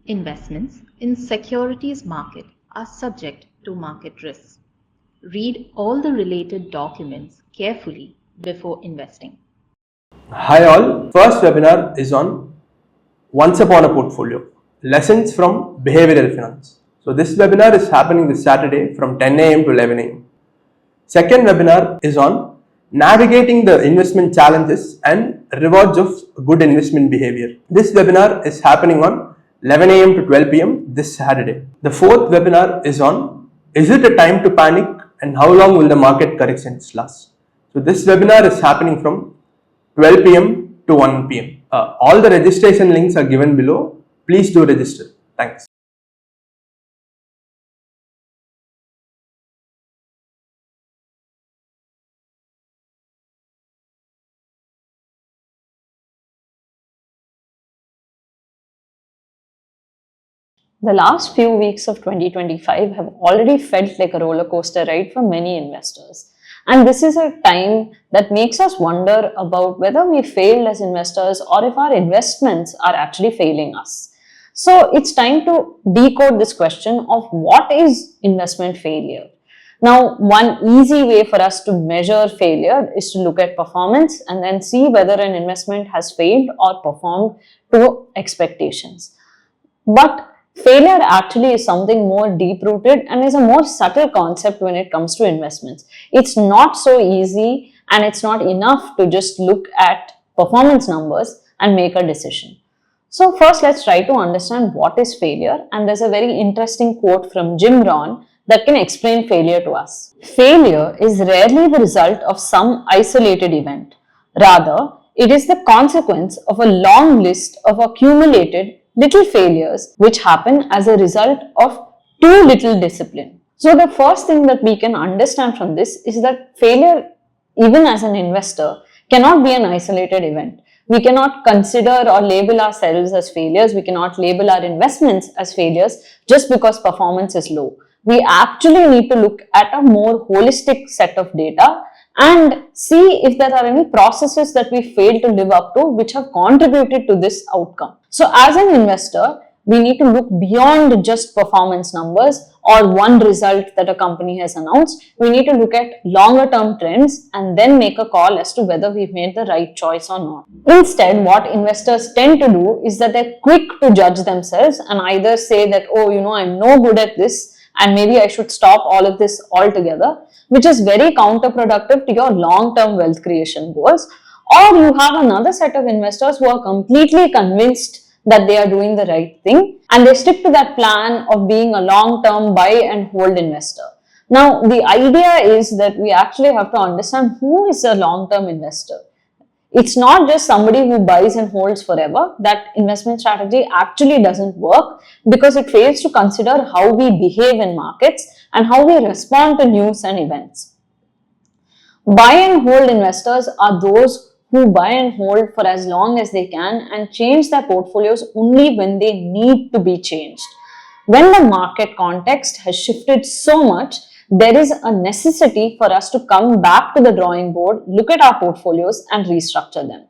Investments in securities market are subject to market risks. Read all the related documents carefully before investing. Hi all, first webinar is on Once Upon a Portfolio, Lessons from Behavioral Finance. So this webinar is happening this Saturday from 10 AM to 11 AM. Second webinar is on Navigating the Investment Challenges and Rewards of Good Investment Behavior. This webinar is happening on 11 AM to 12 PM this Saturday. The fourth webinar is on Is it a time to panic and how long will the market corrections last? So this webinar is happening from 12 PM to 1 PM. All the registration links are given below. Please do register. Thanks. The last few weeks of 2025 have already felt like a roller coaster ride for many investors. And this is a time that makes us wonder about whether we failed as investors or if our investments are actually failing us. So it's time to decode this question of what is investment failure. Now, one easy way for us to measure failure is to look at performance and then see whether an investment has failed or performed to expectations. But failure actually is something more deep-rooted and is a more subtle concept when it comes to investments. It's not so easy and it's not enough to just look at performance numbers and make a decision. So first, let's try to understand what is failure, and there's a very interesting quote from Jim Rohn that can explain failure to us. Failure is rarely the result of some isolated event. Rather, it is the consequence of a long list of accumulated little failures which happen as a result of too little discipline. So the first thing that we can understand from this is that failure, even as an investor, cannot be an isolated event. We cannot consider or label ourselves as failures. We cannot label our investments as failures just because performance is low. We actually need to look at a more holistic set of data and see if there are any processes that we failed to live up to which have contributed to this outcome. So as an investor, we need to look beyond just performance numbers or one result that a company has announced. We need to look at longer term trends and then make a call as to whether we've made the right choice or not. Instead, what investors tend to do is that they're quick to judge themselves and either say that, oh, I'm no good at this and maybe I should stop all of this altogether, which is very counterproductive to your long-term wealth creation goals. Or you have another set of investors who are completely convinced that they are doing the right thing and they stick to that plan of being a long-term buy and hold investor. Now, the idea is that we actually have to understand who is a long-term investor. It's not just somebody who buys and holds forever. That investment strategy actually doesn't work because it fails to consider how we behave in markets and how we respond to news and events. Buy and hold investors are those who buy and hold for as long as they can and change their portfolios only when they need to be changed. When the market context has shifted so much, there is a necessity for us to come back to the drawing board, look at our portfolios and restructure them.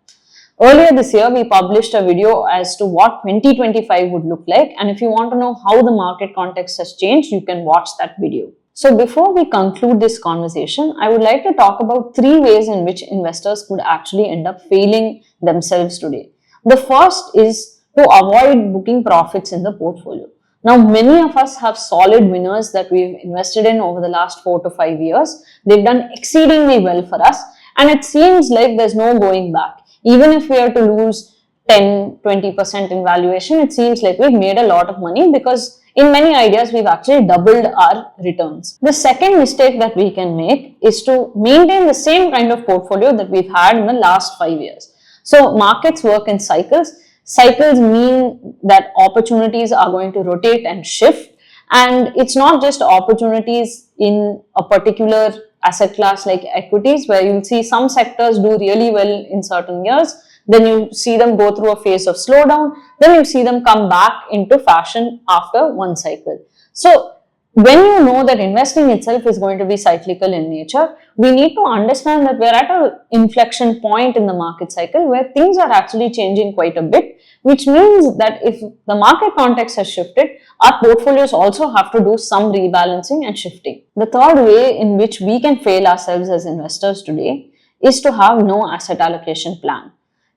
Earlier this year, we published a video as to what 2025 would look like, and if you want to know how the market context has changed, you can watch that video. So before we conclude this conversation, I would like to talk about 3 ways in which investors could actually end up failing themselves today. The first is to avoid booking profits in the portfolio. Now, many of us have solid winners that we've invested in over the last 4 to 5 years. They've done exceedingly well for us, and it seems like there's no going back. Even if we are to lose 10-20% in valuation, it seems like we've made a lot of money because in many ideas, we've actually doubled our returns. The second mistake that we can make is to maintain the same kind of portfolio that we've had in the last 5 years. So markets work in cycles. Cycles mean that opportunities are going to rotate and shift, and it's not just opportunities in a particular asset class like equities where you'll see some sectors do really well in certain years, then you see them go through a phase of slowdown, then you see them come back into fashion after one cycle. So when you know that investing itself is going to be cyclical in nature, we need to understand that we're at an inflection point in the market cycle where things are actually changing quite a bit, which means that if the market context has shifted, our portfolios also have to do some rebalancing and shifting. The third way in which we can fail ourselves as investors today is to have no asset allocation plan.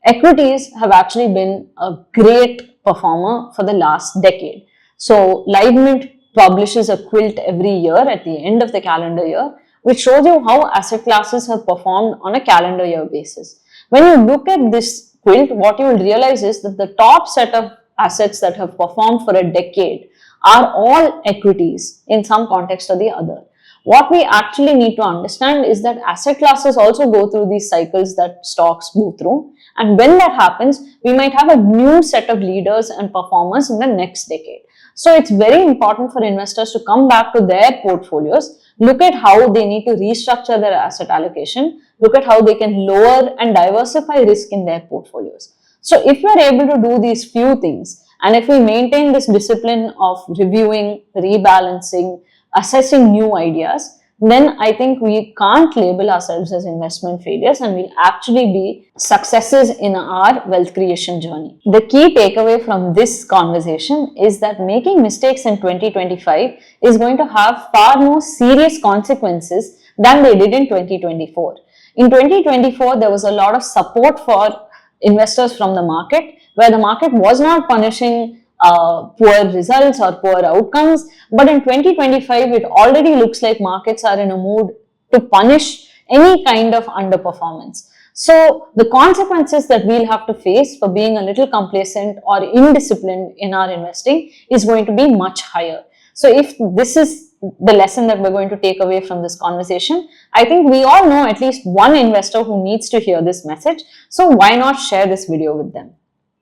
Equities have actually been a great performer for the last decade. So, LiveMint publishes a quilt every year at the end of the calendar year, which shows you how asset classes have performed on a calendar year basis. When you look at this quilt, what you will realize is that the top set of assets that have performed for a decade are all equities in some context or the other. What we actually need to understand is that asset classes also go through these cycles that stocks go through. And when that happens, we might have a new set of leaders and performers in the next decade. So it's very important for investors to come back to their portfolios, look at how they need to restructure their asset allocation, look at how they can lower and diversify risk in their portfolios. So if we are able to do these few things, and if we maintain this discipline of reviewing, rebalancing, assessing new ideas, then I think we can't label ourselves as investment failures and we'll actually be successes in our wealth creation journey. The key takeaway from this conversation is that making mistakes in 2025 is going to have far more serious consequences than they did in 2024. In 2024, there was a lot of support for investors from the market, where the market was not punishing poor results or poor outcomes. But in 2025, it already looks like markets are in a mood to punish any kind of underperformance. So the consequences that we'll have to face for being a little complacent or indisciplined in our investing is going to be much higher. So if this is the lesson that we're going to take away from this conversation, I think we all know at least one investor who needs to hear this message. So why not share this video with them?